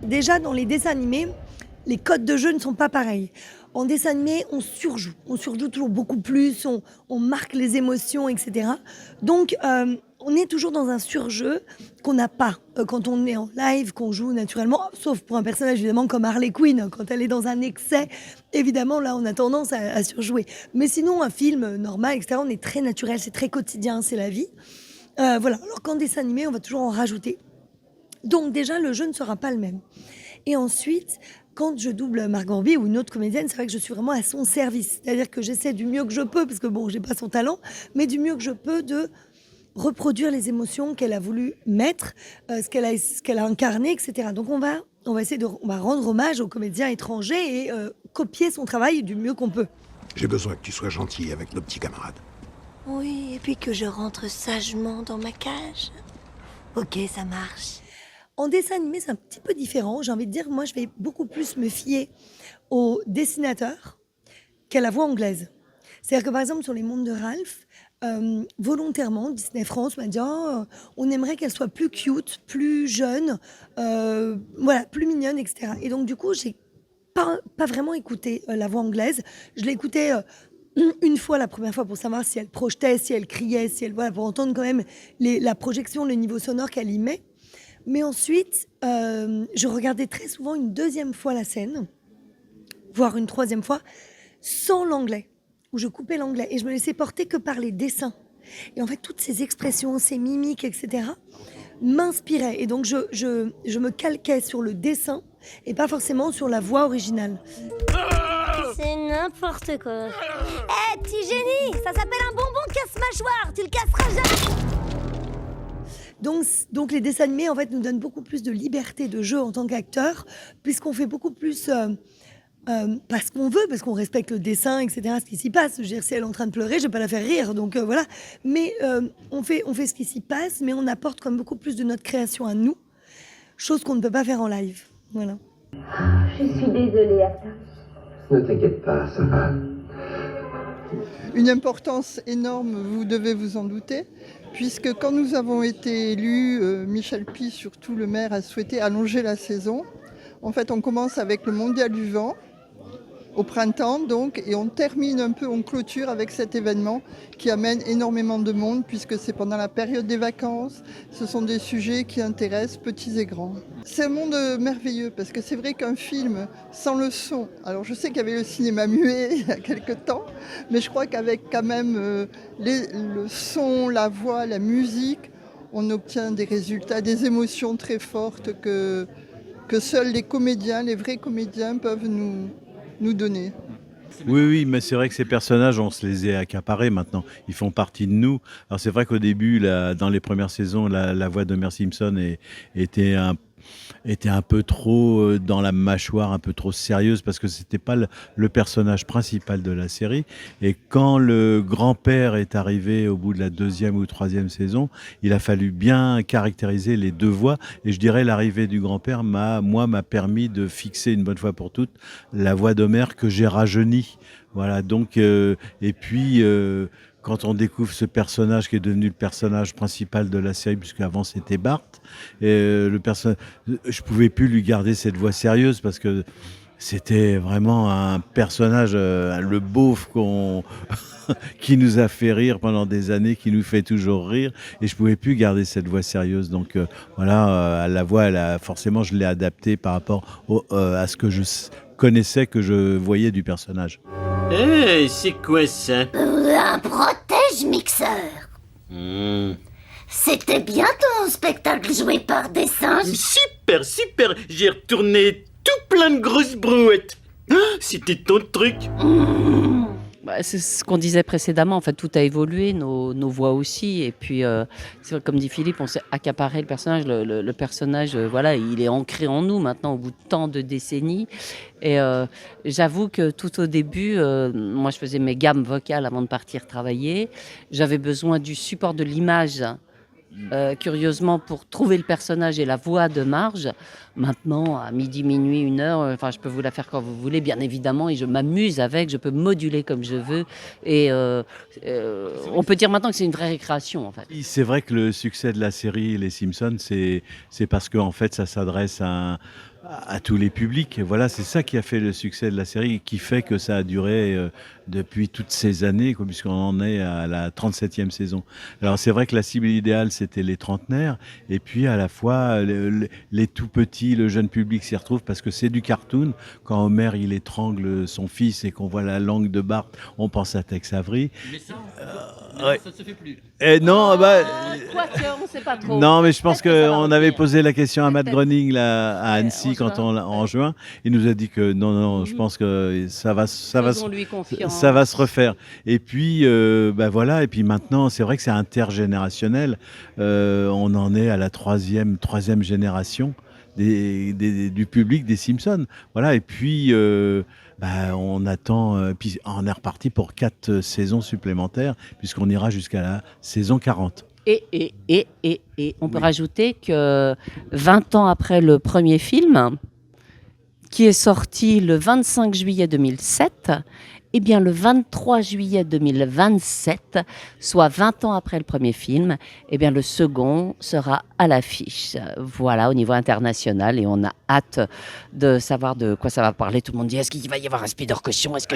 déjà dans les dessins animés, les codes de jeu ne sont pas pareils. En dessin animé, on surjoue toujours beaucoup plus, on marque les émotions, etc. Donc, on est toujours dans un surjeu qu'on n'a pas quand on est en live, qu'on joue naturellement, sauf pour un personnage évidemment comme Harley Quinn, quand elle est dans un excès, évidemment là on a tendance à surjouer. Mais sinon, un film normal, etc., on est très naturel, c'est très quotidien, c'est la vie. Voilà, alors qu'en dessin animé, on va toujours en rajouter. Donc déjà, le jeu ne sera pas le même. Et ensuite, quand je double Margot Robbie ou une autre comédienne, c'est vrai que je suis vraiment à son service. C'est-à-dire que j'essaie du mieux que je peux, parce que bon, j'ai pas son talent, mais du mieux que je peux de reproduire les émotions qu'elle a voulu mettre, ce qu'elle a incarné, etc. Donc on va on va rendre hommage aux comédiens étrangers et copier son travail du mieux qu'on peut. J'ai besoin que tu sois gentil avec nos petits camarades. Oui, et puis que je rentre sagement dans ma cage. Ok, ça marche. En dessin animé, c'est un petit peu différent. J'ai envie de dire, moi, je vais beaucoup plus me fier au dessinateur qu'à la voix anglaise. C'est-à-dire que, par exemple, sur les mondes de Ralph, volontairement, Disney France m'a dit oh, on aimerait qu'elle soit plus cute, plus jeune, voilà, plus mignonne, etc. Et donc, du coup, j'ai pas vraiment écouté la voix anglaise. Je l'écoutais une fois, la première fois, pour savoir si elle projetait, si elle criait, si elle, voilà, pour entendre quand même la projection, le niveau sonore qu'elle y met. Mais ensuite, je regardais très souvent une deuxième fois la scène, voire une troisième fois, sans l'anglais, où je coupais l'anglais et je me laissais porter que par les dessins. Et en fait, toutes ces expressions, ces mimiques, etc., m'inspiraient. Et donc, je me calquais sur le dessin et pas forcément sur la voix originale. C'est n'importe quoi. Hé, petit génie, ça s'appelle un bonbon casse-mâchoire, tu le casseras jamais. Donc les dessins animés, en fait, nous donnent beaucoup plus de liberté de jeu en tant qu'acteur, puisqu'on fait beaucoup plus parce qu'on veut, parce qu'on respecte le dessin, etc., ce qui s'y passe. Je veux dire, si elle est en train de pleurer, je vais pas la faire rire, donc voilà. Mais on fait ce qui s'y passe, mais on apporte comme beaucoup plus de notre création à nous, chose qu'on ne peut pas faire en live. Voilà. Je suis désolée, Atlas. Ne t'inquiète pas, ça va. Une importance énorme, vous devez vous en douter, puisque quand nous avons été élus, Michel Py, surtout le maire, a souhaité allonger la saison. En fait, on commence avec le Mondial du vent, au printemps donc, et on termine un peu, on clôture avec cet événement qui amène énormément de monde, puisque c'est pendant la période des vacances. Ce sont des sujets qui intéressent petits et grands. C'est un monde merveilleux, parce que c'est vrai qu'un film sans le son, alors je sais qu'il y avait le cinéma muet il y a quelque temps, mais je crois qu'avec quand même le son, la voix, la musique, on obtient des résultats, des émotions très fortes que seuls les comédiens, les vrais comédiens peuvent nous donner. Oui, mais c'est vrai que ces personnages, on se les est accaparés maintenant. Ils font partie de nous. Alors c'est vrai qu'au début, dans les premières saisons, la voix de Homer Simpson était un peu trop dans la mâchoire, un peu trop sérieuse, parce que c'était pas le personnage principal de la série. Et quand le grand-père est arrivé au bout de la deuxième ou troisième saison, il a fallu bien caractériser les deux voix. Et je dirais l'arrivée du grand-père m'a permis de fixer une bonne fois pour toutes la voix d'Homer que j'ai rajeunie. Voilà, donc, et puis, quand on découvre ce personnage qui est devenu le personnage principal de la série, puisqu'avant c'était Bart, et je pouvais plus lui garder cette voix sérieuse parce que c'était vraiment un personnage, le beauf qui nous a fait rire pendant des années, qui nous fait toujours rire, et je pouvais plus garder cette voix sérieuse. Donc voilà, la voix, forcément, je l'ai adaptée par rapport à ce que je connaissais, que je voyais du personnage. Hey, c'est quoi ça? Un protège-mixeur. C'était bien ton spectacle joué par des singes. Super, j'ai retourné tout plein de grosses brouettes. Ah, c'était ton truc. C'est ce qu'on disait précédemment, en fait, tout a évolué, nos voix aussi, et puis c'est vrai, comme dit Philippe, on s'est accaparé le personnage, le personnage, voilà, il est ancré en nous maintenant au bout de tant de décennies, et j'avoue que tout au début, moi je faisais mes gammes vocales avant de partir travailler, j'avais besoin du support de l'image, curieusement, pour trouver le personnage et la voix de Marge. Maintenant, à midi, minuit, 1h, je peux vous la faire quand vous voulez, bien évidemment, et je m'amuse avec, je peux moduler comme je veux, et on peut dire maintenant que c'est une vraie récréation, en fait. C'est vrai que le succès de la série Les Simpsons, c'est parce qu'en fait, ça s'adresse à à tous les publics. Et voilà, c'est ça qui a fait le succès de la série, qui fait que ça a duré depuis toutes ces années, quoi, puisqu'on en est à la 37e saison. Alors c'est vrai que la cible idéale, c'était les trentenaires, et puis à la fois les tout petits, le jeune public s'y retrouve, parce que c'est du cartoon. Quand Homer, il étrangle son fils et qu'on voit la langue de Bart, on pense à Tex Avery. Mais ça, Ouais. ça se fait plus. Et non, Quoique, on ne sait pas trop. non, mais je pense Peut-être que ça va qu'on avait revenir. posé la question à Matt Peut-être. Groening là, à Ouais, Annecy en en juin. Il nous a dit que non, je pense que ça va Faisons-lui confiance. ça va se refaire. Et puis, voilà. Et puis maintenant, c'est vrai que c'est intergénérationnel. On en est à la troisième génération du public des Simpsons. Voilà. Et puis, on attend. Puis on est reparti pour 4 saisons supplémentaires, puisqu'on ira jusqu'à la saison 40. Et on peut rajouter que 20 ans après le premier film, qui est sorti le 25 juillet 2007, eh bien le 23 juillet 2027, soit 20 ans après le premier film, eh bien le second sera à l'affiche. Voilà, au niveau international, et on a hâte de savoir de quoi ça va parler. Tout le monde dit, est-ce qu'il va y avoir un Spider Cochon? Est-ce que...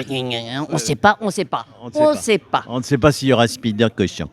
On ne sait pas. On ne sait pas s'il y aura Spider Cochon.